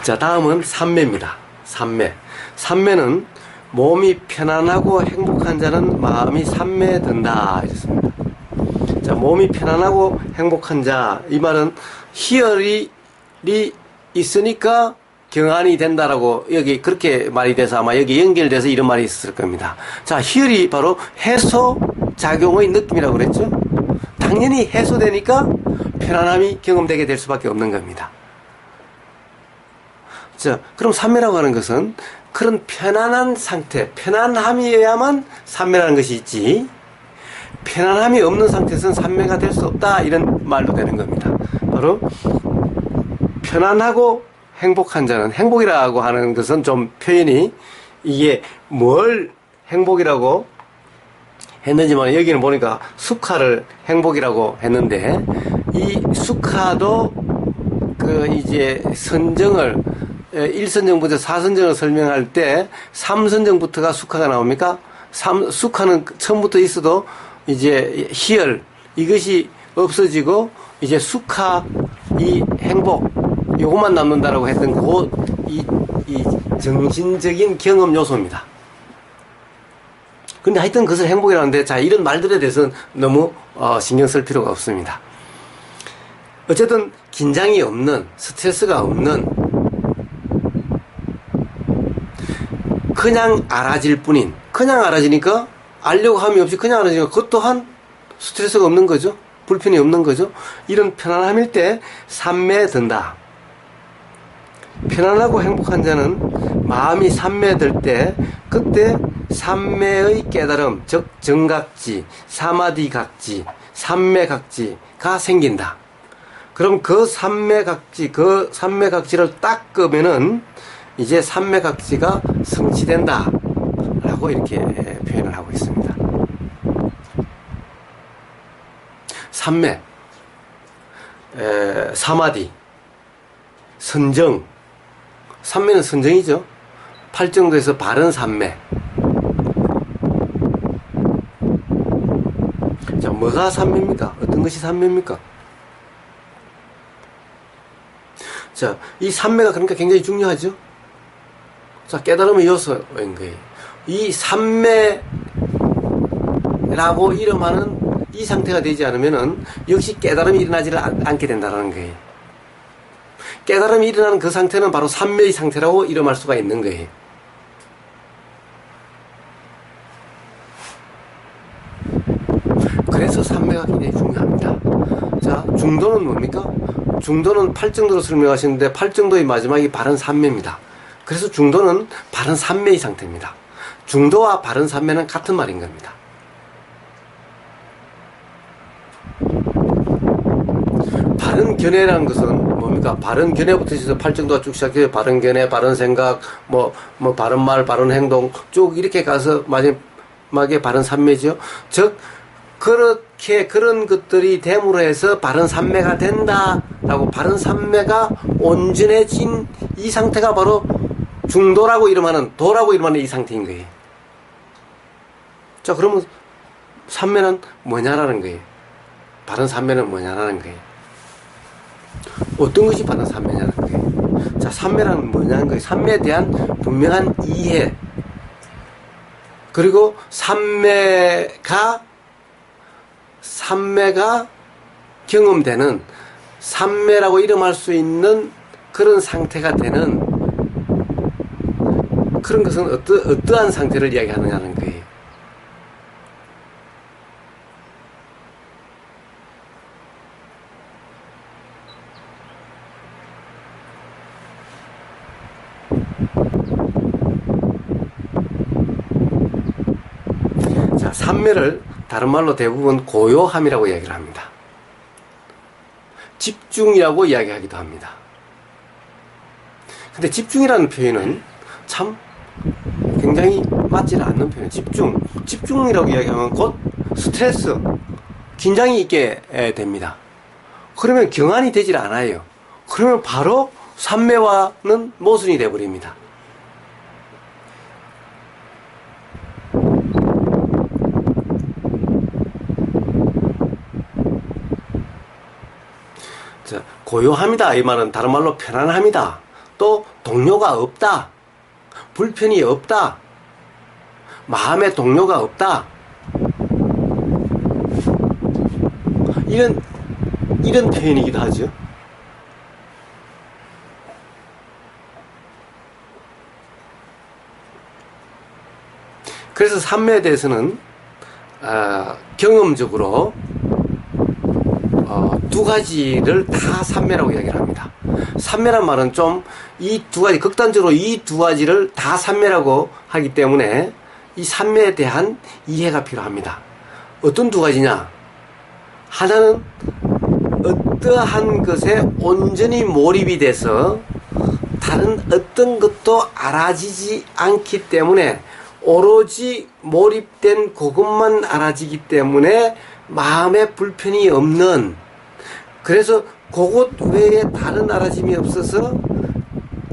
자, 다음은 삼매입니다. 삼매. 삼매는 몸이 편안하고 행복한 자는 마음이 삼매든다. 이렇습니다. 자, 몸이 편안하고 행복한 자. 이 말은 희열이 있으니까 경안이 된다라고 여기 그렇게 말이 돼서 아마 여기 연결돼서 이런 말이 있었을 겁니다. 자, 희열이 바로 해소 작용의 느낌이라고 그랬죠. 당연히 해소되니까 편안함이 경험되게 될 수밖에 없는 겁니다. 자, 그럼 삼매라고 하는 것은 그런 편안한 상태, 편안함이어야만 삼매라는 것이 있지, 편안함이 없는 상태에서는 삼매가 될 수 없다, 이런 말도 되는 겁니다. 바로 편안하고 행복한 자는, 행복이라고 하는 것은 좀 표현이 이게 뭘 행복이라고 했는지만 여기는 보니까 숙화를 행복이라고 했는데, 이 숙화도 그 이제 선정을 1선정부터 4선정을 설명할 때 3선정부터가 숙화가 나옵니까? 숙화는 처음부터 있어도 이제 희열 이것이 없어지고 이제 숙화, 이 행복 요것만 남는다라고 했던 이 정신적인 경험 요소입니다. 근데 하여튼 그것을 행복이라는데, 자, 이런 말들에 대해서는 너무 신경 쓸 필요가 없습니다. 어쨌든 긴장이 없는, 스트레스가 없는, 그냥 알아질 뿐인, 그냥 알아지니까 알려고 함이 없이 그냥 알아지니까 그것 또한 스트레스가 없는 거죠. 불편이 없는 거죠. 이런 편안함일 때 삼매든다. 편안하고 행복한 자는 마음이 삼매될 때, 그때 삼매의 깨달음, 즉 정각지, 사마디각지, 삼매각지가 생긴다. 그럼 그 삼매각지를 딱 끄면은 이제 삼매각지가 성취된다 라고 이렇게 표현을 하고 있습니다. 삼매, 사마디, 선정. 삼매는 선정이죠. 팔정도에서 바른 삼매. 자, 뭐가 삼매입니까? 어떤 것이 삼매입니까? 자, 이 삼매가 그러니까 굉장히 중요하죠. 자, 깨달음의 요소인 거예요. 이 삼매라고 이름하는 이 상태가 되지 않으면은 역시 깨달음이 일어나지를 않게 된다는 거예요. 깨달음이 일어나는 그 상태는 바로 삼매의 상태라고 이름할 수가 있는 거예요. 그래서 삼매가 굉장히 중요합니다. 자, 중도는 뭡니까? 중도는 팔정도로 설명하시는데 팔정도의 마지막이 바른 삼매입니다. 그래서 중도는 바른 삼매의 상태입니다. 중도와 바른 삼매는 같은 말인 겁니다. 바른 견해라는 것은 뭡니까? 바른 견해부터 시작해서 팔정도가 쭉 시작해서 바른 견해, 바른 생각, 뭐 바른 말, 바른 행동 쭉 이렇게 가서 마지막에 바른 삼매죠. 즉 그렇게 그런 것들이 됨으로 해서 바른 삼매가 된다라고, 바른 삼매가 온전해진 이 상태가 바로 중도라고 이름하는, 도라고 이름하는 이 상태인 거예요. 자, 그러면 삼매는 뭐냐라는 거예요. 바른 삼매는 뭐냐라는 거예요. 어떤 것이 바른 삼매냐는 거예요. 자, 삼매란 뭐냐는 거예요. 삼매에 대한 분명한 이해, 그리고 삼매가 경험되는, 삼매라고 이름할 수 있는 그런 상태가 되는 그런 것은 어떠한 상태를 이야기하느냐는 거예요. 자, 삼매를 다른 말로 대부분 고요함이라고 이야기를 합니다. 집중이라고 이야기하기도 합니다. 근데 집중이라는 표현은 참 굉장히 맞지는 않는 표현. 집중이라고 이야기하면 곧 스트레스, 긴장이 있게 됩니다. 그러면 경안이 되질 않아요. 그러면 바로 삼매와는 모순이 되어버립니다. 자, 고요함이다 이 말은 다른 말로 편안함이다, 또 동료가 없다, 불편이 없다, 마음의 동료가 없다, 이런 표현이기도 하죠. 그래서 삼매에 대해서는 경험적으로 두 가지를 다 삼매라고 이야기를 합니다. 삼매란 말은 좀 이 두 가지, 극단적으로 이 두 가지를 다 삼매라고 하기 때문에 이 삼매에 대한 이해가 필요합니다. 어떤 두 가지냐? 하나는 어떠한 것에 온전히 몰입이 돼서 다른 어떤 것도 알아지지 않기 때문에 오로지 몰입된 그것만 알아지기 때문에 마음에 불편이 없는, 그래서 그것 외에 다른 알아짐이 없어서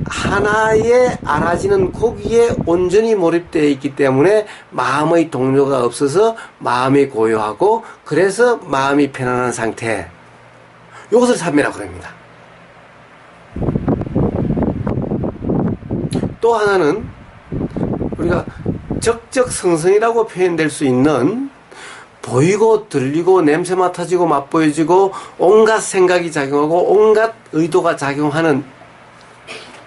하나에 알아지는 거기에 온전히 몰입되어 있기 때문에 마음의 동료가 없어서 마음이 고요하고 그래서 마음이 편안한 상태, 이것을 삼매라고 합니다. 또 하나는 우리가 적적성성이라고 표현될 수 있는 보이고 들리고 냄새 맡아지고 맛보여지고 온갖 생각이 작용하고 온갖 의도가 작용하는,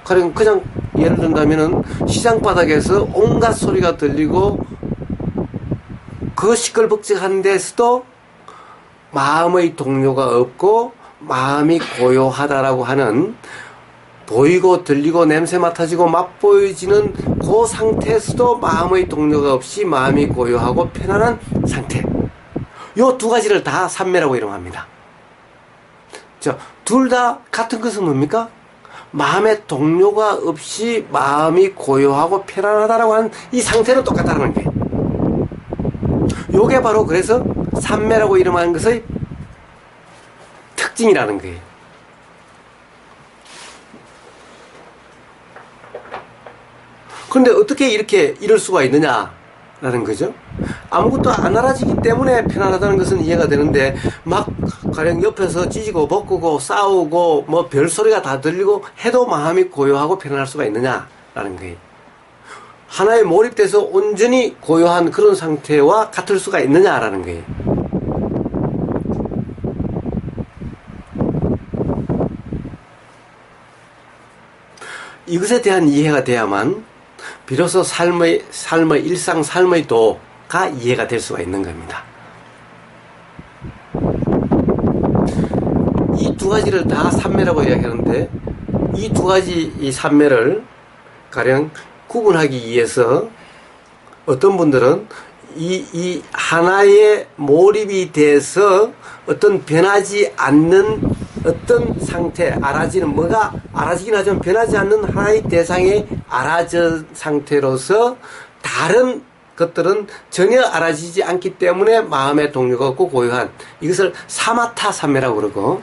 그냥 예를 든다면은 시장 바닥에서 온갖 소리가 들리고 그 시끌벅적한 데서도 마음의 동료가 없고 마음이 고요하다라고 하는, 보이고 들리고 냄새 맡아지고 맛보여지는 그 상태에서도 마음의 동료가 없이 마음이 고요하고 편안한 상태, 요 두 가지를 다 삼매라고 이름합니다. 둘 다 같은 것은 뭡니까? 마음의 동료가 없이 마음이 고요하고 편안하다라고 하는 이 상태는 똑같다는 거예요. 요게 바로 그래서 삼매라고 이름하는 것의 특징이라는 거예요. 그런데 어떻게 이럴 수가 있느냐라는 거죠. 아무것도 안 알아지기 때문에 편안하다는 것은 이해가 되는데, 막 가령 옆에서 찢고 벗고 싸우고 뭐 별소리가 다 들리고 해도 마음이 고요하고 편안할 수가 있느냐라는 거예요. 하나에 몰입돼서 온전히 고요한 그런 상태와 같을 수가 있느냐라는 거예요. 이것에 대한 이해가 돼야만 비로소 삶의 일상 삶의 도가 이해가 될 수가 있는 겁니다. 이 두 가지를 다 삼매라고 이야기하는데, 이 두 가지 이 삼매를 가령 구분하기 위해서 어떤 분들은 이 하나에 몰입이 돼서 어떤 변하지 않는 어떤 상태, 알아지는, 뭐가 알아지긴 하지만 변하지 않는 하나의 대상의 알아진 상태로서 다른 것들은 전혀 알아지지 않기 때문에 마음의 동료가 없고 고요한, 이것을 사마타 삼매라고 그러고,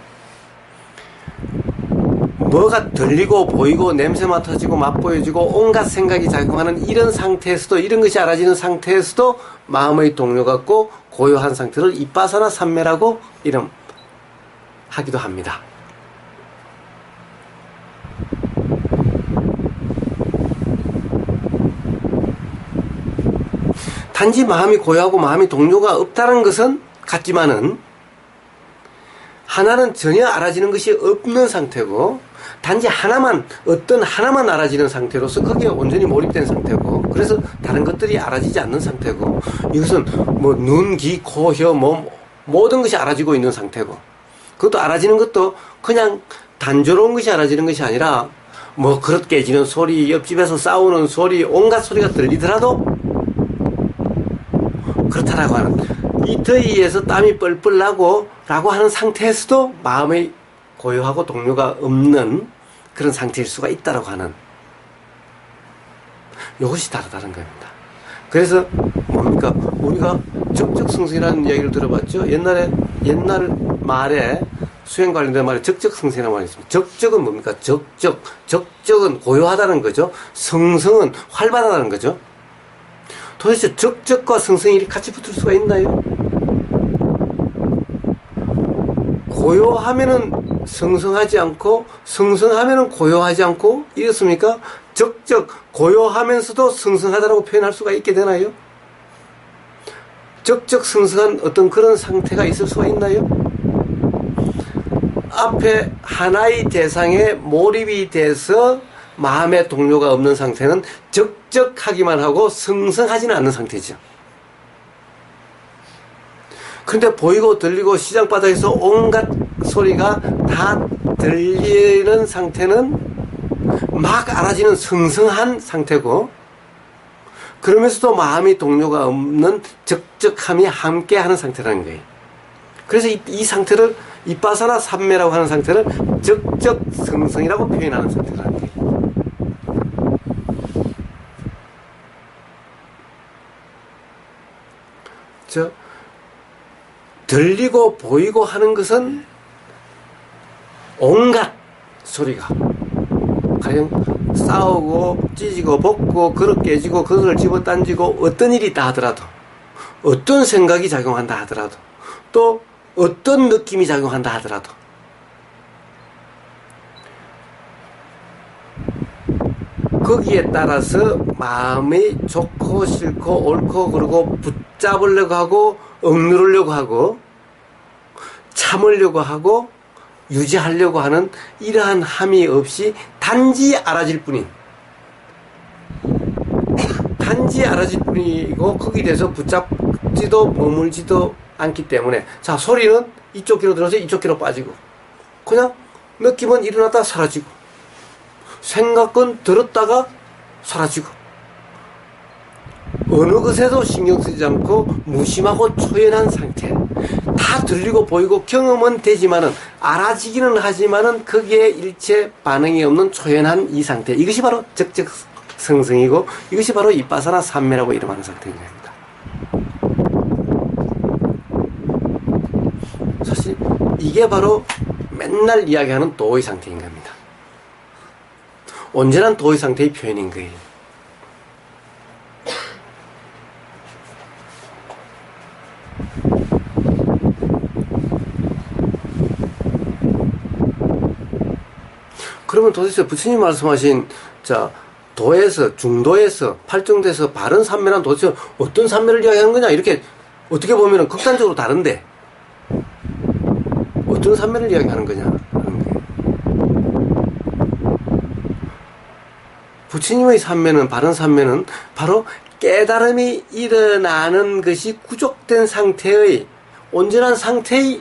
뭐가 들리고 보이고 냄새 맡아지고 맛보여지고 온갖 생각이 작용하는 이런 상태에서도, 이런 것이 알아지는 상태에서도 마음의 동료가 없고 고요한 상태를 이빠사나 삼매라고 이름하기도 합니다. 단지 마음이 고요하고 마음이 동료가 없다는 것은 같지만은, 하나는 전혀 알아지는 것이 없는 상태고, 단지 어떤 하나만 알아지는 상태로서 거기에 온전히 몰입된 상태고, 그래서 다른 것들이 알아지지 않는 상태고, 이것은 뭐 눈, 귀, 코, 혀, 몸, 모든 것이 알아지고 있는 상태고, 그것도 알아지는 것도 그냥 단조로운 것이 알아지는 것이 아니라, 뭐 그릇 깨지는 소리, 옆집에서 싸우는 소리, 온갖 소리가 들리더라도 그렇다라고 하는, 이 더위에서 땀이 뻘뻘 나고 라고 하는 상태에서도 마음의 고요하고 동료가 없는 그런 상태일 수가 있다라고 하는, 이것이 다르다는 겁니다. 그래서 뭡니까? 우리가 적적성성이라는 이야기를 들어봤죠. 옛날 말에, 수행 관련된 말에 적적성성이라는 말이 있습니다. 적적은 뭡니까? 적적은 고요하다는 거죠. 성성은 활발하다는 거죠. 도대체 적적과 성성이 같이 붙을 수가 있나요? 고요하면은 성성하지 않고 성성하면은 고요하지 않고 이렇습니까? 적적 고요하면서도 성성하다라고 표현할 수가 있게 되나요? 적적 성성한 어떤 그런 상태가 있을 수가 있나요? 앞에 하나의 대상에 몰입이 돼서 마음의 동요가 없는 상태는 적적하기만 하고 성성하지는 않는 상태죠. 그런데 보이고 들리고 시장바닥에서 온갖 소리가 다 들리는 상태는 막 알아지는 성성한 상태고, 그러면서도 마음이 동요가 없는 적적함이 함께하는 상태라는 거예요. 그래서 이 상태를 이빠사나 삼매라고 하는 상태를 적적성성이라고 표현하는 상태라는 거예요. 들리고 보이고 하는 것은 온갖 소리가, 가령 싸우고 찢고 벗고 그릇 깨지고 그릇을 집어던지고 어떤 일이 있다 하더라도, 어떤 생각이 작용한다 하더라도, 또 어떤 느낌이 작용한다 하더라도 거기에 따라서 마음이 좋고 싫고 옳고 그르고 붙잡으려고 하고 억누르려고 하고 참으려고 하고 유지하려고 하는 이러한 함이 없이 단지 알아질 뿐인, 단지 알아질 뿐이고 거기에 대해서 붙잡지도 머물지도 않기 때문에, 자, 소리는 이쪽 귀로 들어서 이쪽 귀로 빠지고, 그냥 느낌은 일어났다 사라지고, 생각은 들었다가 사라지고, 어느 것에도 신경 쓰지 않고 무심하고 초연한 상태, 다 들리고 보이고 경험은 되지만은 알아지기는 하지만은 거기에 일체 반응이 없는 초연한 이 상태, 이것이 바로 적적성성이고 이것이 바로 이빠사나 삼매라고 이름하는 상태인 겁니다. 사실 이게 바로 맨날 이야기하는 도의 상태인 겁니다. 온전한 도의 상태의 표현인 거예요. 그러면 도대체 부처님 말씀하신 도에서, 중도에서, 팔정도에서 바른 삼매란 도대체 어떤 삼매를 이야기하는 거냐, 이렇게 어떻게 보면 극단적으로 다른데 어떤 삼매를 이야기하는 거냐. 부처님의 삼매는, 바른 삼매는 바로 깨달음이 일어나는 것이 구족된 상태의 온전한 상태의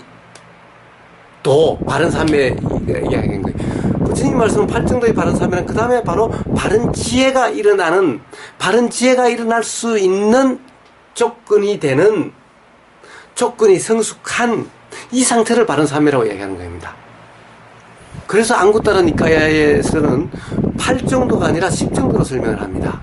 바른 삼매 이야기한 거예요. 부처님 말씀은 팔정도의 바른 삼매는 그 다음에 바로 바른 지혜가 일어나는, 바른 지혜가 일어날 수 있는 조건이 되는, 조건이 성숙한 이 상태를 바른 삼매라고 이야기하는 겁니다. 그래서 앙구따라 니까야에서는 8정도가 아니라 10정도로 설명을 합니다.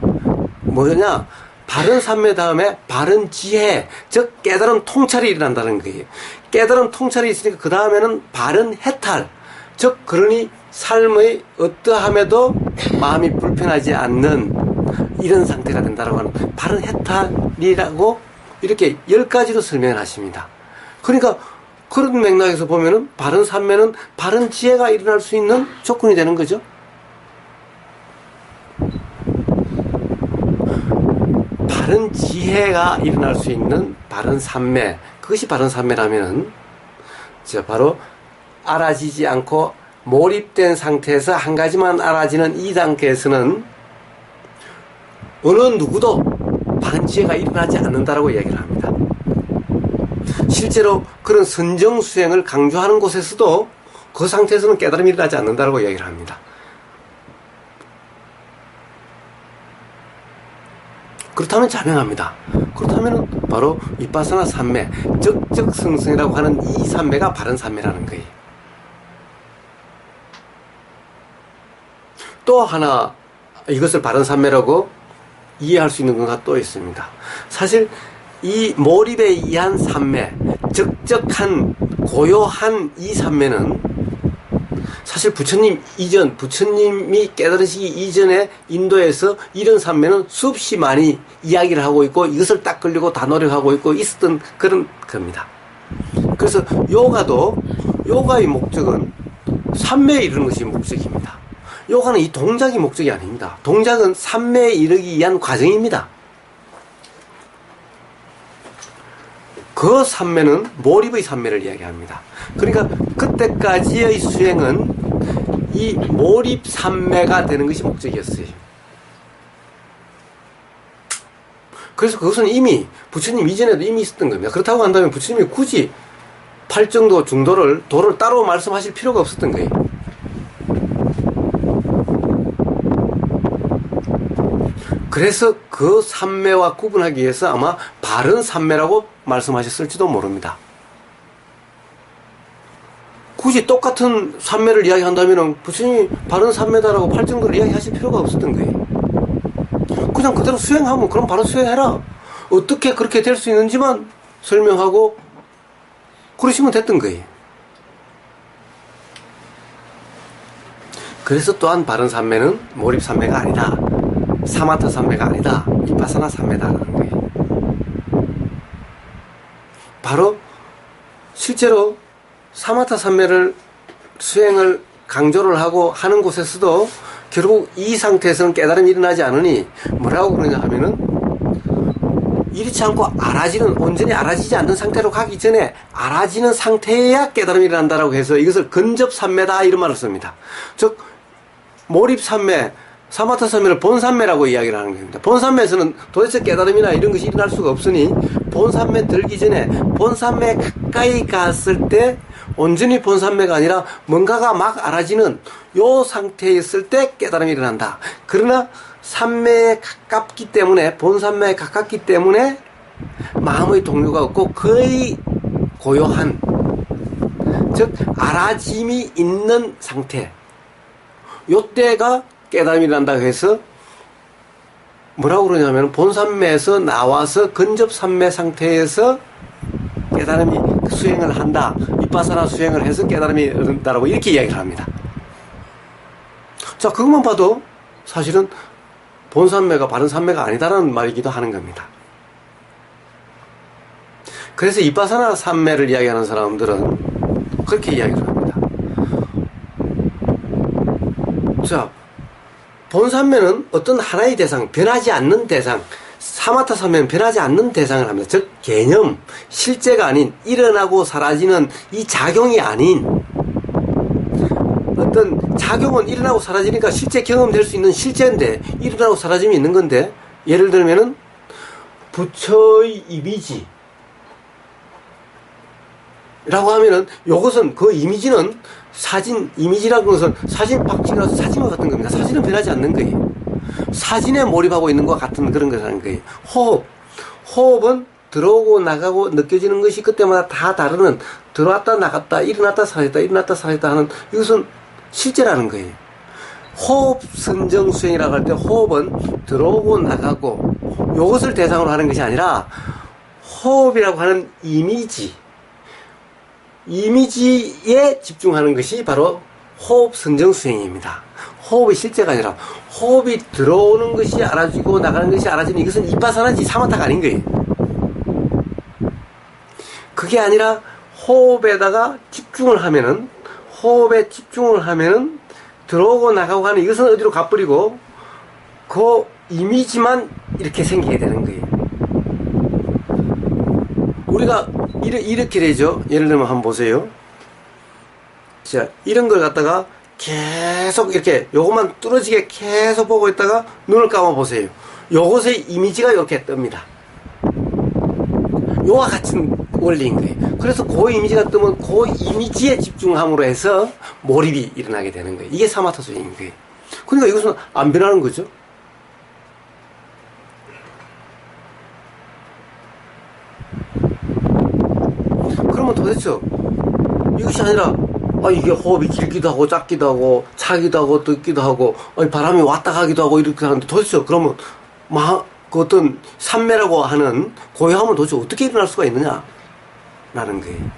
뭐냐? 바른 삼매 다음에 바른 지혜, 즉 깨달음 통찰이 일어난다는 거예요. 깨달음 통찰이 있으니까 그 다음에는 바른 해탈, 즉 그러니 삶의 어떠함에도 마음이 불편하지 않는 이런 상태가 된다고 하는 바른 해탈이라고 이렇게 10가지로 설명을 하십니다. 그러니까 그런 맥락에서 보면은 바른 삼매는 바른 지혜가 일어날 수 있는 조건이 되는 거죠. 바른 지혜가 일어날 수 있는 바른 삼매, 그것이 바른 삼매라면은 바로 알아지지 않고 몰입된 상태에서 한 가지만 알아지는 이 단계에서는 어느 누구도 바른 지혜가 일어나지 않는다라고 이야기를 합니다. 실제로 그런 선정수행을 강조하는 곳에서도 그 상태에서는 깨달음이 일어나지 않는다라고 이야기를 합니다. 그렇다면 자명합니다. 그렇다면 바로 이빠사나 삼매, 적적성성이라고 하는 이 삼매가 바른 삼매라는 거예요. 또 하나 이것을 바른 삼매라고 이해할 수 있는 것가 또 있습니다. 사실 이 몰입에 의한 삼매, 적적한 고요한 이 삼매는 사실 부처님 이전, 부처님이 깨달으시기 이전에 인도에서 이런 삼매는 수없이 많이 이야기를 하고 있고 이것을 딱 걸리고 다 노력하고 있고 있었던 그런 겁니다. 그래서 요가의 목적은 삼매에 이르는 것이 목적입니다. 요거는 이 동작이 목적이 아닙니다. 동작은 삼매에 이르기 위한 과정입니다. 그 삼매는 몰입의 삼매를 이야기합니다. 그러니까 그때까지의 수행은 이 몰입 삼매가 되는 것이 목적이었어요. 그래서 그것은 이미 부처님 이전에도 이미 있었던 겁니다. 그렇다고 한다면 부처님이 굳이 팔정도 중도를 도를 따로 말씀하실 필요가 없었던 거예요. 그래서 그 삼매와 구분하기 위해서 아마 바른 삼매라고 말씀하셨을지도 모릅니다. 굳이 똑같은 삼매를 이야기한다면 부처님이 바른 삼매다라고 팔정도를 이야기하실 필요가 없었던 거예요. 그냥 그대로 수행하면 그럼 바로 수행해라. 어떻게 그렇게 될 수 있는지만 설명하고 그러시면 됐던 거예요. 그래서 또한 바른 삼매는 몰입 삼매가 아니다. 사마타 삼매가 아니다. 비파사나 삼매다라는 거예요. 바로 실제로 사마타 삼매를 수행을 강조를 하고 하는 곳에서도 결국 이 상태에서는 깨달음이 일어나지 않으니 뭐라고 그러냐 하면은 이렇지 않고 알아지는, 온전히 알아지지 않는 상태로 가기 전에 알아지는 상태에야 깨달음이 일어난다라고 해서 이것을 근접삼매다 이런 말을 씁니다. 즉 몰입삼매, 사마타삼매를 본삼매라고 이야기를 하는 겁니다. 본삼매에서는 도대체 깨달음이나 이런 것이 일어날 수가 없으니 본삼매 들기 전에 본삼매 가까이 갔을 때 온전히 본삼매가 아니라 뭔가가 막 알아지는 요 상태에 있을 때 깨달음이 일어난다. 그러나 삼매에 가깝기 때문에, 본삼매에 가깝기 때문에 마음의 동요가 없고 거의 고요한, 즉 알아짐이 있는 상태, 요때가 깨달음이 일어난다고 해서 뭐라고 그러냐면 본삼매에서 나와서 근접삼매 상태에서 깨달음이 수행을 한다, 비파사나 수행을 해서 깨달음이 일어난다라고 이렇게 이야기를 합니다. 자, 그것만 봐도 사실은 본삼매가 바른 삼매가 아니다라는 말이기도 하는 겁니다. 그래서 비파사나 삼매를 이야기하는 사람들은 그렇게 이야기를 합니다. 자, 본삼매는 어떤 하나의 대상, 변하지 않는 대상, 사마타 삼매는 변하지 않는 대상을 합니다. 즉 개념, 실제가 아닌, 일어나고 사라지는 이 작용이 아닌, 어떤 작용은 일어나고 사라지니까 실제 경험될 수 있는 실제인데 일어나고 사라짐이 있는 건데, 예를 들면은 부처의 이미지 라고 하면은 요것은 그 이미지는 사진, 이미지라는 것은 사진 팍 찍어서 사진과 같은 겁니다. 사진은 변하지 않는 거예요. 사진에 몰입하고 있는 것과 같은 그런 것이라는 거예요. 호흡은 들어오고 나가고 느껴지는 것이 그때마다 다 다르는, 들어왔다 나갔다, 일어났다 사라졌다, 일어났다 사라졌다 하는, 이것은 실제라는 거예요. 호흡 선정 수행이라고 할 때 호흡은 들어오고 나가고 이것을 대상으로 하는 것이 아니라 호흡이라고 하는 이미지에 집중하는 것이 바로 호흡 선정 수행입니다. 호흡이 실제가 아니라 호흡이 들어오는 것이 알아지고 나가는 것이 알아지는, 이것은 이파사나지 사마타가 아닌 거예요. 그게 아니라 호흡에다가 집중을 하면은, 호흡에 집중을 하면은 들어오고 나가고 하는, 이것은 어디로 가버리고 그 이미지만 이렇게 생기게 되는 거예요. 우리가 이렇게 되죠. 예를 들면 한번 보세요. 자, 이런 걸 갖다가 계속 이렇게 요것만 뚫어지게 계속 보고 있다가 눈을 감아 보세요. 요것의 이미지가 이렇게 뜹니다. 요와 같은 원리인 거예요. 그래서 그 이미지가 뜨면 그 이미지에 집중함으로 해서 몰입이 일어나게 되는 거예요. 이게 사마타 수행인 거예요. 그러니까 이것은 안 변하는 거죠. 그러면 도대체 이것이 아니라, 이게 호흡이 길기도 하고 작기도 하고 차기도 하고 듣기도 하고 바람이 왔다 가기도 하고 이렇게 하는데, 도대체 그러면 그 어떤 삼매라고 하는 고요함은 도대체 어떻게 일어날 수가 있느냐 라는 거예요.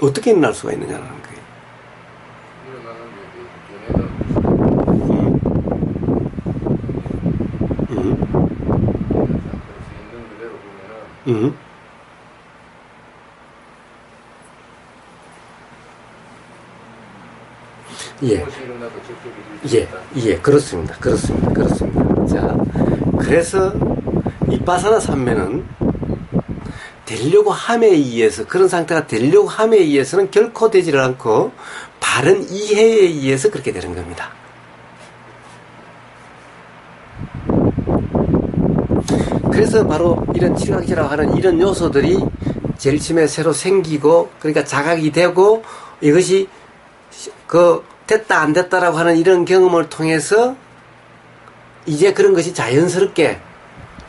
어떻게 일어날 수가 있느냐라는 거예요. 음. 예. 예, 그렇습니다. 자, 그래서 이빠사나 삼매는 되려고 함에 의해서, 그런 상태가 되려고 함에 의해서는 결코 되지를 않고 바른 이해에 의해서 그렇게 되는 겁니다. 그래서 바로 이런 칠각이라고 하는 이런 요소들이 제일 처음에 새로 생기고, 그러니까 자각이 되고, 이것이 됐다 안 됐다라고 하는 이런 경험을 통해서 이제 그런 것이 자연스럽게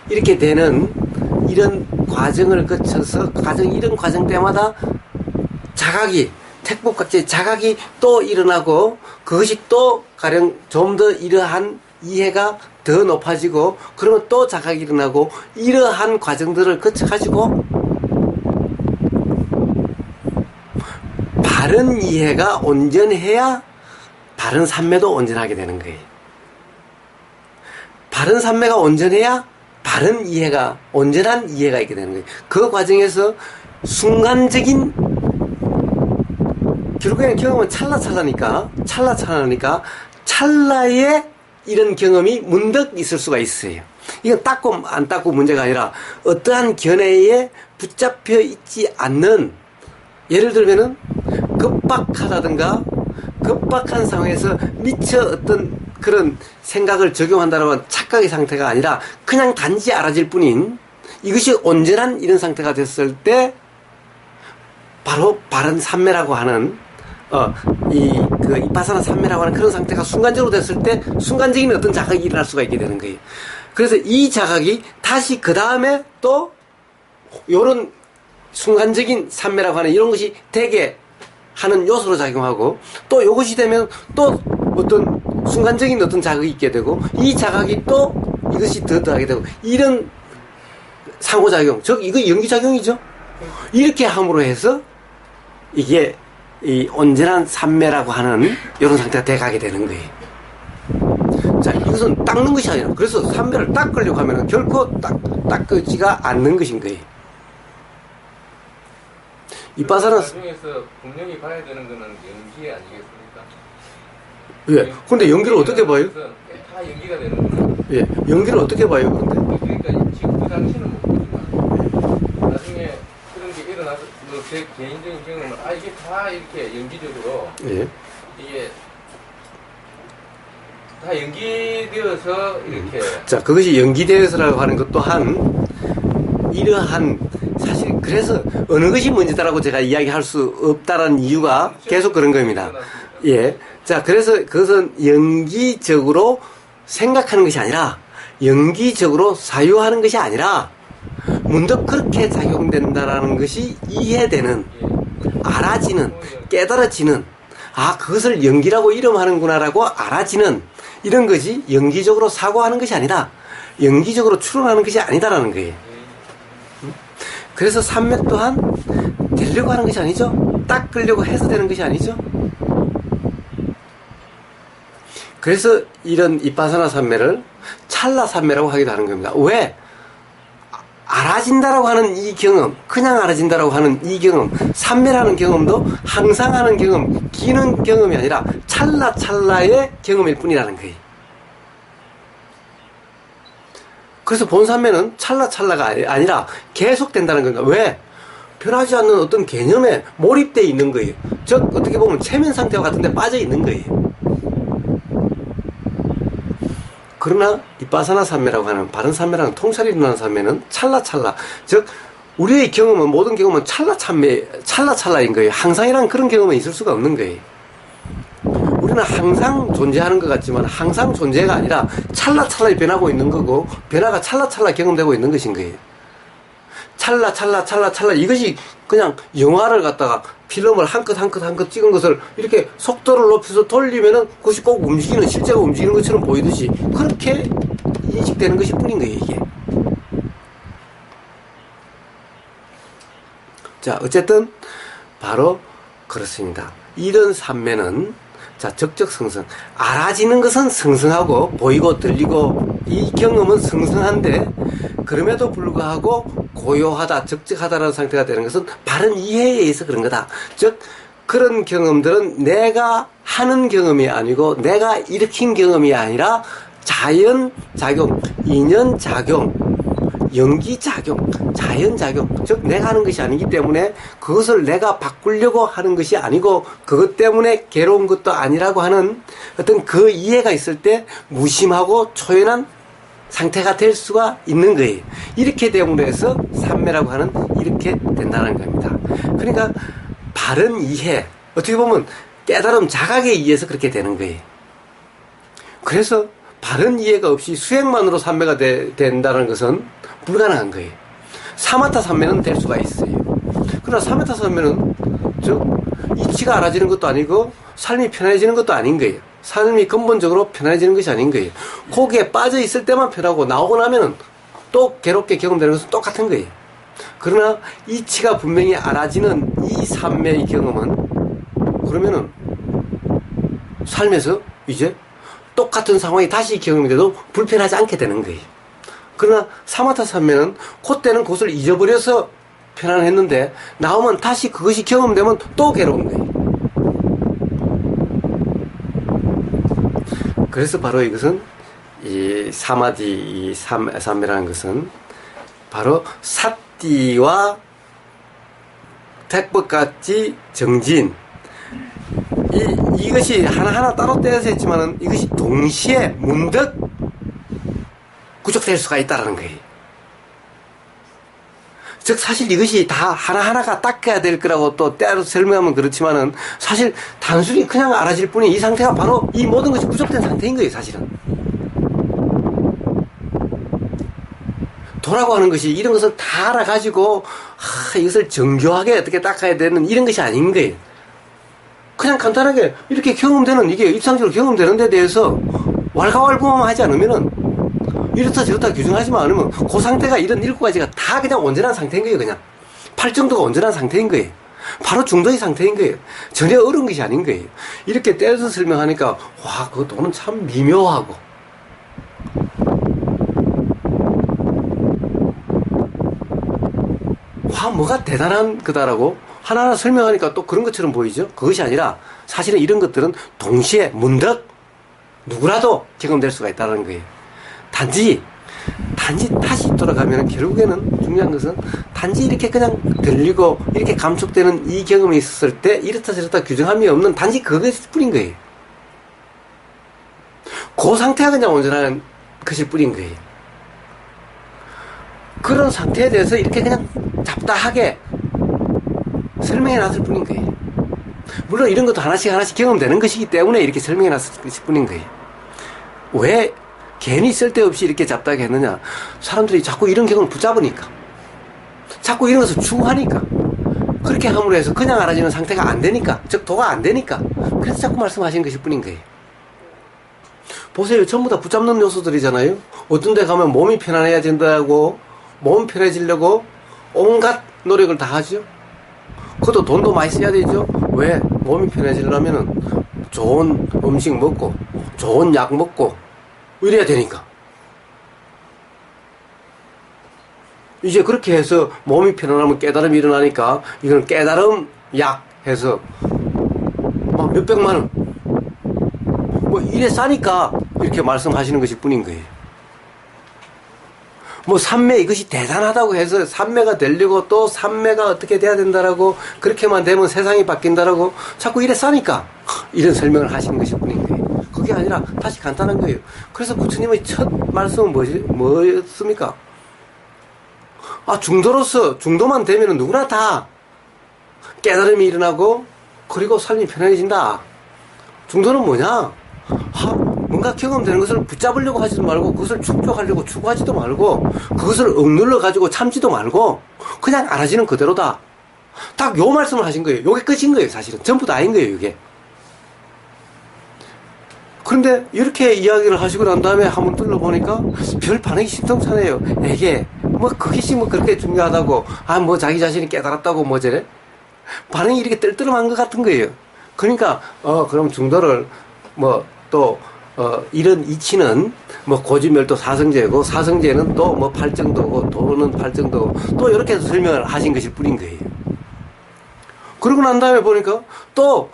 이렇게 되는 이런 과정을 거쳐서 이런 과정 때마다 자각이 택복각지 자각이 또 일어나고, 그것이 또 가령 좀 더 이러한 이해가 더 높아지고, 그러면 또 자각이 일어나고, 이러한 과정들을 거쳐가지고 바른 이해가 온전해야 바른 삼매도 온전하게 되는 거예요. 바른 삼매가 온전해야 바른 이해가, 온전한 이해가 있게 되는 거예요. 그 과정에서 순간적인, 결국에는 경험은 찰나찰나니까 찰나에 이런 경험이 문득 있을 수가 있어요. 이건 닦고 안 닦고 문제가 아니라 어떠한 견해에 붙잡혀 있지 않는, 예를 들면은 급박하다든가 급박한 상황에서 미처 어떤 그런 생각을 적용한다면 착각의 상태가 아니라 그냥 단지 알아질 뿐인 이것이 온전한 이런 상태가 됐을 때 바로 바른 삼매라고 하는 이빠사나 삼매라고 하는 그런 상태가 순간적으로 됐을 때 순간적인 어떤 자각이 일어날 수가 있게 되는 거예요. 그래서 이 자각이 다시 그 다음에 또 요런 순간적인 삼매라고 하는 이런 것이 되게 하는 요소로 작용하고, 또 이것이 되면 또 어떤 순간적인 어떤 자극이 있게 되고, 이 자각이 또 이것이 더하게 되고, 이런 상호작용, 즉 이거 연기작용이죠. 이렇게 함으로 해서 이게 이 온전한 삼매라고 하는 이런 상태가 돼가게 되는 거예요. 자, 이것은 닦는 것이 아니라, 그래서 삼매를 닦으려고 하면 결코 닦지가 않는 것인 거예요. 이빠사나 나중에서 분명히 봐야 되는 거는 연기 아니겠습니까? 예. 근데 연기를 어떻게 봐요? 다 연기가 되는구나. 예. 연기를 어떻게 봐요, 그런데? 그러니까 지금 그 당시는 못 보지만 나중에 그런 게 일어나서 제 개인적인 경험은 이게 다 이렇게 연기적으로 예. 이게 다 연기되어서 이렇게. 자, 그것이 연기되어서라고 하는 것 또한 이러한, 사실 그래서 어느 것이 먼저다라고 제가 이야기할 수 없다라는 이유가 계속 그런 겁니다. 예. 자, 그래서 그것은 연기적으로 생각하는 것이 아니라, 연기적으로 사유하는 것이 아니라, 문득 그렇게 작용된다라는 것이 이해되는, 알아지는, 깨달아지는, 그것을 연기라고 이름하는구나라고 알아지는, 이런 것이 연기적으로 사고하는 것이 아니라, 연기적으로 추론하는 것이 아니다라는 거예요. 그래서 삼매 또한 되려고 하는 것이 아니죠. 닦으려고 해서 되는 것이 아니죠. 그래서 이런 이빠사나 삼매를 찰나 삼매라고 하기도 하는 겁니다. 왜? 알아진다라고 하는 이 경험, 그냥 알아진다라고 하는 이 경험, 삼매라는 경험도 항상 하는 경험, 기는 경험이 아니라 찰나의 경험일 뿐이라는 거예요. 그래서 본삼매는 찰나가 아니라 계속 된다는 겁니다. 왜? 변하지 않는 어떤 개념에 몰입되어 있는 거예요. 즉 어떻게 보면 체면 상태와 같은 데 빠져 있는 거예요. 그러나 이빠사나 삼매라고 하는, 바른 삼매라는 통찰이 일어나는 삼매는 찰나, 즉 우리의 경험은, 모든 경험은 찰나인 거예요. 항상이라는 그런 경험은 있을 수가 없는 거예요. 우리는 항상 존재하는 것 같지만 항상 존재가 아니라 찰나에 변하고 있는 거고, 변화가 찰나 경험되고 있는 것인 거예요. 찰나 이것이 그냥 영화를 갖다가 필름을 한 컷 찍은 것을 이렇게 속도를 높여서 돌리면은 그것이 꼭 실제가 움직이는 것처럼 보이듯이 그렇게 인식되는 것이 뿐인 거예요, 이게. 자, 어쨌든 바로 그렇습니다. 이런 삼매는, 자, 적적성성, 알아지는 것은 성성하고 보이고 들리고 이 경험은 성성한데, 그럼에도 불구하고 고요하다, 적적하다라는 상태가 되는 것은 바른 이해에 의해서 그런 거다. 즉, 그런 경험들은 내가 하는 경험이 아니고 내가 일으킨 경험이 아니라 자연작용, 인연작용, 연기작용, 자연작용, 즉 내가 하는 것이 아니기 때문에 그것을 내가 바꾸려고 하는 것이 아니고 그것 때문에 괴로운 것도 아니라고 하는 어떤 그 이해가 있을 때 무심하고 초연한 상태가 될 수가 있는 거예요. 이렇게 됨으로 해서 삼매라고 하는 이렇게 된다는 겁니다. 그러니까 바른 이해, 어떻게 보면 깨달음 자각에 의해서 그렇게 되는 거예요. 그래서 바른 이해가 없이 수행만으로 삼매가 된다는 것은 불가능한 거예요. 사마타 삼매는 될 수가 있어요. 그러나 사마타 삼매는 즉 이치가 알아지는 것도 아니고 삶이 편해지는 것도 아닌 거예요. 삶이 근본적으로 편해지는 것이 아닌 거예요. 거기에 빠져 있을 때만 편하고 나오고 나면은 또 괴롭게 경험되는 것은 똑같은 거예요. 그러나 이치가 분명히 알아지는 이 삼매의 경험은 그러면은 삶에서 이제 똑같은 상황이 다시 경험이 돼도 불편하지 않게 되는 거예요. 그러나 사마타 삼매는 그때는 그것을 잊어버려서 편안했는데 나오면 다시 그것이 경험되면 또 괴로운 거예요. 그래서 바로 이것은 이 사마디 이 삼매라는 것은 바로 삿디와 택법같이 정진 이것이 하나하나 따로 떼어서 했지만은 이것이 동시에 문득 구족될 수가 있다라는 거예요. 즉 사실 이것이 다 하나하나가 닦아야 될 거라고 또 때로 설명하면 그렇지만은 사실 단순히 그냥 알아질 뿐이 이 상태가 바로 이 모든 것이 구족된 상태인 거예요. 사실은 도라고 하는 것이 이런 것을 다 알아가지고 이것을 정교하게 어떻게 닦아야 되는 이런 것이 아닌 거예요. 그냥 간단하게 이렇게 경험되는 이게 일상적으로 경험되는 데 대해서 왈가왈부만 하지 않으면은 이렇다 저렇다 규정하지만 않으면 그 상태가 이런 7가지가 다 그냥 온전한 상태인 거예요. 그냥 팔정도가 온전한 상태인 거예요. 바로 중도의 상태인 거예요. 전혀 어려운 것이 아닌 거예요. 이렇게 떼어서 설명하니까 와 그것도는 참 미묘하고 와 뭐가 대단한 거다라고 하나하나 설명하니까 또 그런 것처럼 보이죠. 그것이 아니라 사실은 이런 것들은 동시에 문득 누구라도 경험될 수가 있다는 거예요. 단지 다시 돌아가면 결국에는 중요한 것은 단지 이렇게 그냥 들리고 이렇게 감촉되는 이 경험이 있었을 때 이렇다 저렇다 규정함이 없는 단지 그것일 뿐인 거예요. 그 상태가 그냥 온전한 것일 뿐인 거예요. 그런 상태에 대해서 이렇게 그냥 잡다하게 설명해 놨을 뿐인 거예요. 물론 이런 것도 하나씩 경험되는 것이기 때문에 이렇게 설명해 놨을 뿐인 거예요. 왜 괜히 쓸데없이 이렇게 잡다하게 했느냐. 사람들이 자꾸 이런 경험을 붙잡으니까 자꾸 이런 것을 추구하니까 그렇게 함으로 해서 그냥 알아지는 상태가 안 되니까 즉 도가 안 되니까 그래서 자꾸 말씀하시는 것일 뿐인 거예요. 보세요. 전부 다 붙잡는 요소들이잖아요. 어떤 데 가면 몸이 편안해야 된다고 몸 편해지려고 온갖 노력을 다 하죠. 그것도 돈도 많이 써야 되죠. 왜? 몸이 편해지려면은 좋은 음식 먹고 좋은 약 먹고 이래야 되니까. 이제 그렇게 해서 몸이 편안하면 깨달음이 일어나니까 이건 깨달음 약 해서 막 몇백만 원 뭐 이래 싸니까 이렇게 말씀하시는 것일 뿐인 거예요. 뭐 삼매 이것이 대단하다고 해서 삼매가 되려고 또 삼매가 어떻게 돼야 된다라고 그렇게만 되면 세상이 바뀐다라고 자꾸 이래 싸니까 이런 설명을 하시는 것일 뿐인 거예요. 그게 아니라 다시 간단한 거예요. 그래서 부처님의 첫 말씀은 뭐였습니까? 중도로서 중도만 되면 누구나 다 깨달음이 일어나고 그리고 삶이 편해진다. 중도는 뭐냐? 뭔가 경험되는 것을 붙잡으려고 하지도 말고 그것을 축적하려고 추구하지도 말고 그것을 억눌러 가지고 참지도 말고 그냥 알아지는 그대로다. 딱 요 말씀을 하신 거예요. 요게 끝인 거예요. 사실은 전부 다인 거예요. 이게. 그런데 이렇게 이야기를 하시고 난 다음에 한번 둘러보니까 별 반응이 심통찮아요. 이게 뭐 그것이 뭐 그렇게 중요하다고 뭐 자기 자신이 깨달았다고 뭐 저래 반응이 이렇게 뜰뜨름한 것 같은 거예요. 그러니까 그럼 중도를 뭐 또 이런 이치는 뭐 고지멸도 사성제고 사성제는 또 뭐 팔정도고 도는 팔정도고 또 이렇게 해서 설명을 하신 것일 뿐인 거예요. 그러고 난 다음에 보니까 또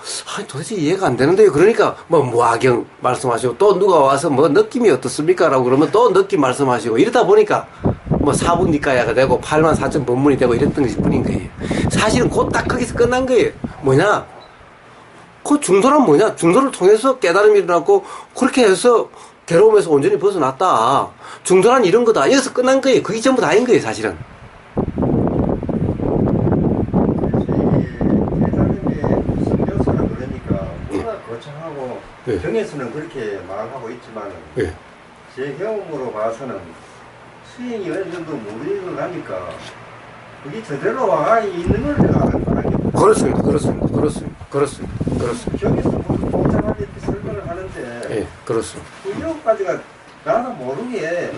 도대체 이해가 안 되는데요. 그러니까 뭐 무화경 말씀하시고 또 누가 와서 뭐 느낌이 어떻습니까? 라고 그러면 또 느낌 말씀하시고 이러다 보니까 뭐 4분 니까야가 되고 84,000 법문이 되고 이랬던 것일 뿐인 거예요. 사실은 곧 딱 거기서 끝난 거예요. 뭐냐? 그 중도란 뭐냐? 중도를 통해서 깨달음이 일어났고 그렇게 해서 괴로움에서 온전히 벗어났다. 중도란 이런 거다. 여기서 끝난 거예요. 그게 전부 다인 거예요, 사실은. 성경서는 그러니까 워낙 거창하고 예. 경에서는 그렇게 말하고 있지만 예. 제 경험으로 봐서는 수행이 어느 정도 무리를 하니까 그게 제대로 와 있는 걸 제가 아는 게 그렇습니다. 경에서 모두 복잡하게 설명을 하는데 예, 그렇습니다. 그 여기까지가 나도 모르게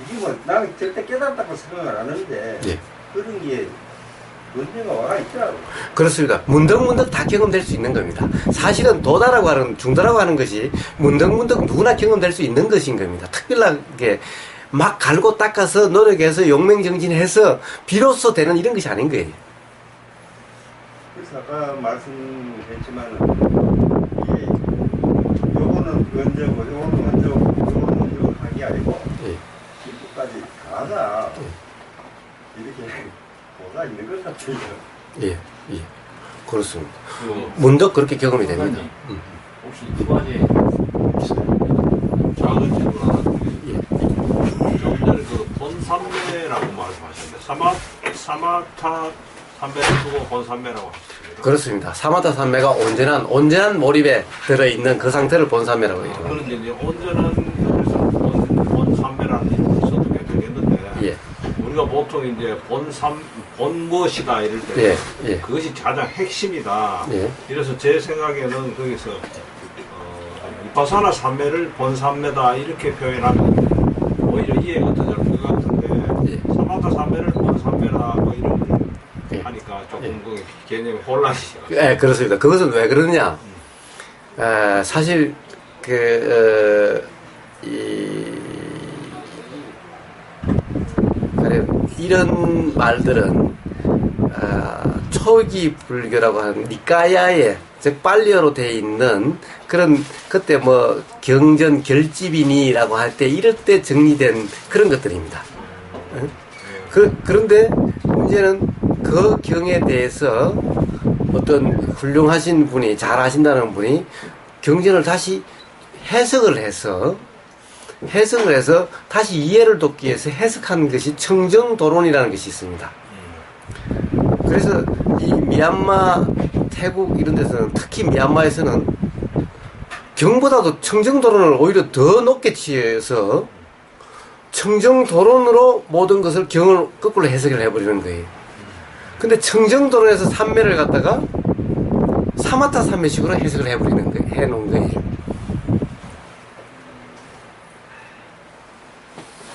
이게 뭐 나는 절대 깨달았다고 생각을 안 하는데 예. 그런 게 문제가 와 있더라고. 그렇습니다. 문득문득 다 경험될 수 있는 겁니다. 사실은 도다라고 하는, 중도라고 하는 것이 문득문득 누구나 경험될 수 있는 것인 겁니다. 특별하게 막 갈고 닦아서 노력해서 용맹정진해서 비로소 되는 이런 것이 아닌 거예요. 그래서 아까 말씀했지만은 이게 요거는 원저고 요거는 원저고 요거는 원저고 하는 게 아니고 예. 이것까지 다가 이렇게 뭐가 있는 것 같아요. 예, 예. 그렇습니다. 그 문득 그렇게 경험이 됩니다. 혹시 이번에 작은 질문 하나 드리겠습니다. 예. 좀 전에 그 본삼매라고 말씀하셨는데 사마타 삼매를 두고 본삼매라고 하셨습니다. 그렇습니다. 사마타 삼매가 온전한 몰입에 들어있는 그 상태를 본삼매라고 얘기합니다. 그런데 이제 온전한 그래서 본삼매라는 얘기를 써도 되겠는데 예, 우리가 보통 이제 본 무엇이다 이럴 때 예, 예. 그것이 가장 핵심이다. 예. 이래서 제 생각에는 거기서 이파사나 삼매를 본삼매다 이렇게 표현하면 오히려 이해가 더 잘 될 것 같은데 예. 사마타 삼매를 본삼매다 뭐 이런 걸 예. 하니까 조금 예. 그 개념이 혼란이. 예, 그렇습니다. 그것은 왜 그러냐? 사실 이런 말들은 초기 불교라고 하는 니까야에 즉 빨리어로 되어 있는 그런 그때 뭐 경전 결집이니라고 할 때 이럴 때 정리된 그런 것들입니다. 그런데 문제는 그 경에 대해서 어떤 훌륭하신 분이 잘 아신다는 분이 경전을 다시 해석을 해서 다시 이해를 돕기 위해서 해석한 것이 청정도론이라는 것이 있습니다. 그래서 이 미얀마, 태국 이런 데서는 특히 미얀마에서는 경보다도 청정도론을 오히려 더 높게 취해서 청정도론으로 모든 것을 경을 거꾸로 해석을 해버리는 거예요. 근데 청정도론에서 삼매를 갖다가 사마타 삼매식으로 해석을 해버리는 거예요. 해놓은 거예요.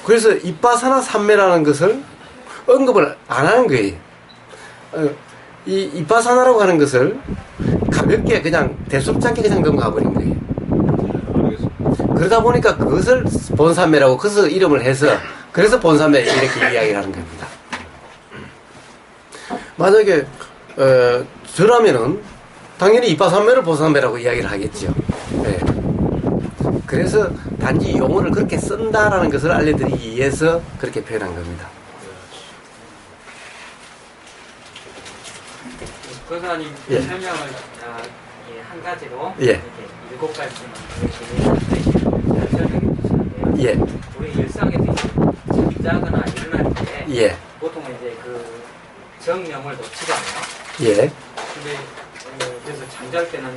그래서 이빠사나 삼매라는 것을 언급을 안 하는 거예요. 이 이빠사나라고 하는 것을 가볍게 그냥 대수롭지 않게 그냥 넘어가버린 거예요. 그러다 보니까 그것을 본삼매라고 그래서 이름을 해서 그래서 본삼매 이렇게 이야기를 하는 겁니다. 만약에 저라면은 당연히 이빠삼매를 본삼매라고 이야기를 하겠죠. 네. 그래서 단지 용어를 그렇게 쓴다라는 것을 알려드리기 위해서 그렇게 표현한 겁니다. 교사님 예. 설명을 한 가지로 예. 이렇게 7가지만 잘 설명해 주시는데요. 예. 우리 일상에서 이제 잠자거나 일어날 때 예. 보통 이제 그 정념을 놓치잖아요. 예. 근데 그래서 잠잘 때는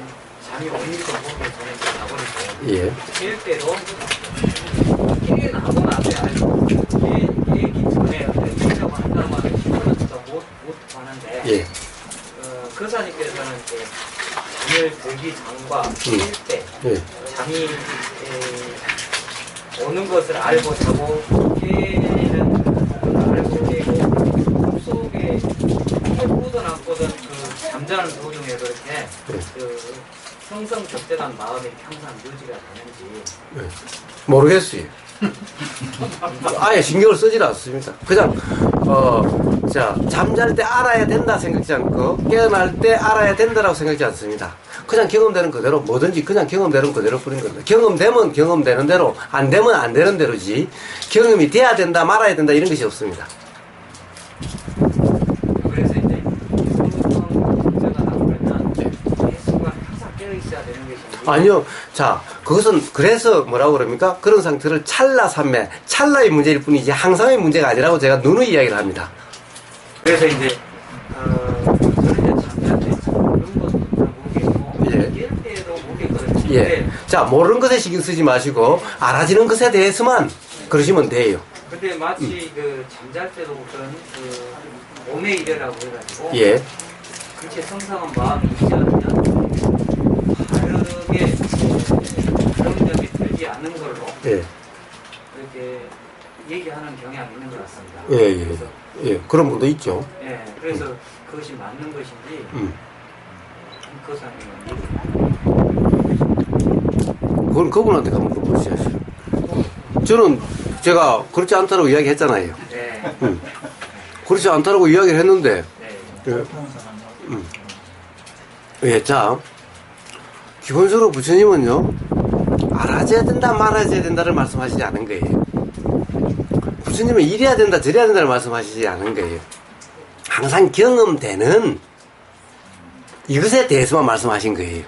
잠이 오는 것 보기 전에 자버리고 예. 깰 때도 깨어나고 나서야 알고 깨기 전에 깨려고 한다는 말을 힘들어서 못 하는데 예. 교사님께서는 이제 잠을 들기 전과 깰 때 예. 잠이 오는 것을 알고 자고 깨는 것을 알고 깨고 꿈속에 묻어놨거든 그 잠자는 도중에도 이렇게 그 성성격대한 마음이 항상 유지가 되는지. 모르겠어요. 아예 신경을 쓰질 않습니다. 그냥 자 잠잘 때 알아야 된다 생각지 않고 깨어날 때 알아야 된다라고 생각지 않습니다. 그냥 경험되는 그대로 뭐든지 그냥 경험되는 그대로 뿌린 겁니다. 경험되면 경험되는 대로 안 되면 안 되는 대로지 경험이 돼야 된다 말아야 된다 이런 것이 없습니다. 그래서 이제 성성격대가 나오면 매 순간 항상 깨어 있어야 되는 것인지. 아니요. 자, 그것은 그래서 뭐라고 그럽니까? 그런 상태를 찰나산매, 찰나의 문제일 뿐이지 항상의 문제가 아니라고 제가 누누이 이야기를 합니다. 그래서 이제 저는 이제 잠잘 때 그런 것도 모르겠고 예. 깰 때도 모르겠거든요. 예. 자, 모르는 것에 신경 쓰지 마시고 알아지는 것에 대해서만 그러시면 돼요. 근데 마치 그 잠잘 때도 그런 그 몸의 일이라고 해가지고 예. 그렇게 성상한 마음이 있지 않으면 다르게 그런 점이 들지 않는 걸로 예. 이렇게 얘기하는 경향이 있는 것 같습니다. 예, 예. 그래서, 예. 그런 분도 있죠. 예, 그래서 그것이 맞는 것인지 그것은 그건 그분한테 가면 물어보셔야죠. 저는 제가 그렇지 않다고 이야기했잖아요. 예, 그렇지 않다고 이야기를 했는데, 예. 예. 예, 자, 기본적으로 부처님은요, 알아줘야 된다, 말아줘야 된다를 말씀하시지 않은 거예요. 부처님은 이래야 된다, 저래야 된다를 말씀하시지 않은 거예요. 항상 경험되는 이것에 대해서만 말씀하신 거예요.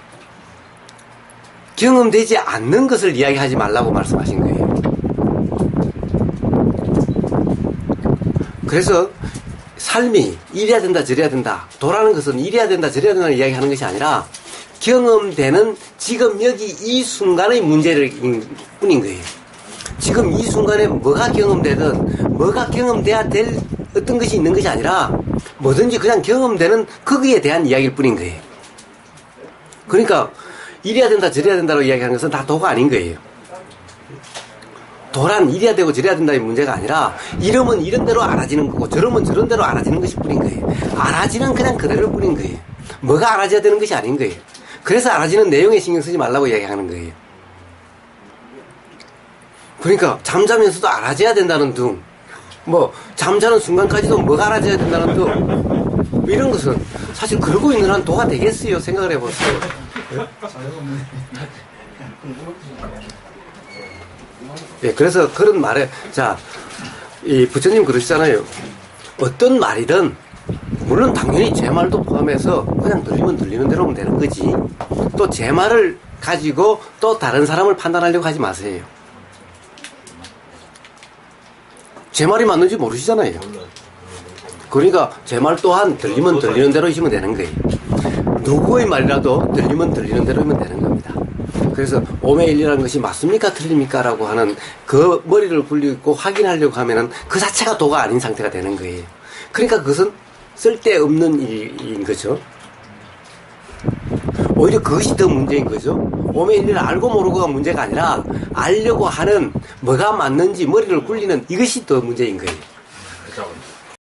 경험되지 않는 것을 이야기하지 말라고 말씀하신 거예요. 그래서 삶이 이래야 된다 저래야 된다 도라는 것은 이래야 된다 저래야 된다는 이야기하는 것이 아니라 경험되는 지금 여기 이 순간의 문제를 뿐인 거예요. 지금 이 순간에 뭐가 경험되든 뭐가 경험돼야 될 어떤 것이 있는 것이 아니라 뭐든지 그냥 경험되는 거기에 대한 이야기일 뿐인 거예요. 그러니까 이래야 된다 저래야 된다고 이야기하는 것은 다 도가 아닌 거예요. 도란 이래야 되고 저래야 된다의 문제가 아니라 이러면 이런 대로 알아지는 거고 저러면 저런 대로 알아지는 것이 뿐인 거예요. 알아지는 그냥 그대로 뿐인 거예요. 뭐가 알아져야 되는 것이 아닌 거예요. 그래서 알아지는 내용에 신경 쓰지 말라고 이야기하는 거예요. 그러니까 잠자면서도 알아져야 된다는 둥, 뭐 잠자는 순간까지도 뭐가 알아져야 된다는 둥, 이런 것은 사실 그러고 있는 한 도가 되겠어요? 생각을 해보세요. 예, 그래서 그런 말에, 자, 이 부처님 그러시잖아요. 어떤 말이든, 물론 당연히 제 말도 포함해서 그냥 들리면 들리는 대로 하면 되는 거지. 또 제 말을 가지고 또 다른 사람을 판단하려고 하지 마세요. 제 말이 맞는지 모르시잖아요. 그러니까 제 말 또한 들리면 들리는 대로 하시면 되는 거예요. 누구의 말이라도 들리면 들리는 대로 하면 되는 겁니다. 그래서 오메일이라는 것이 맞습니까 틀립니까 라고 하는 그 머리를 굴리고 확인하려고 하면은 그 자체가 도가 아닌 상태가 되는 거예요. 그러니까 그것은 쓸데없는 일인 거죠. 오히려 그것이 더 문제인 거죠. 오메일리를 알고 모르고가 문제가 아니라 알려고 하는 뭐가 맞는지 머리를 굴리는 이것이 더 문제인 거예요.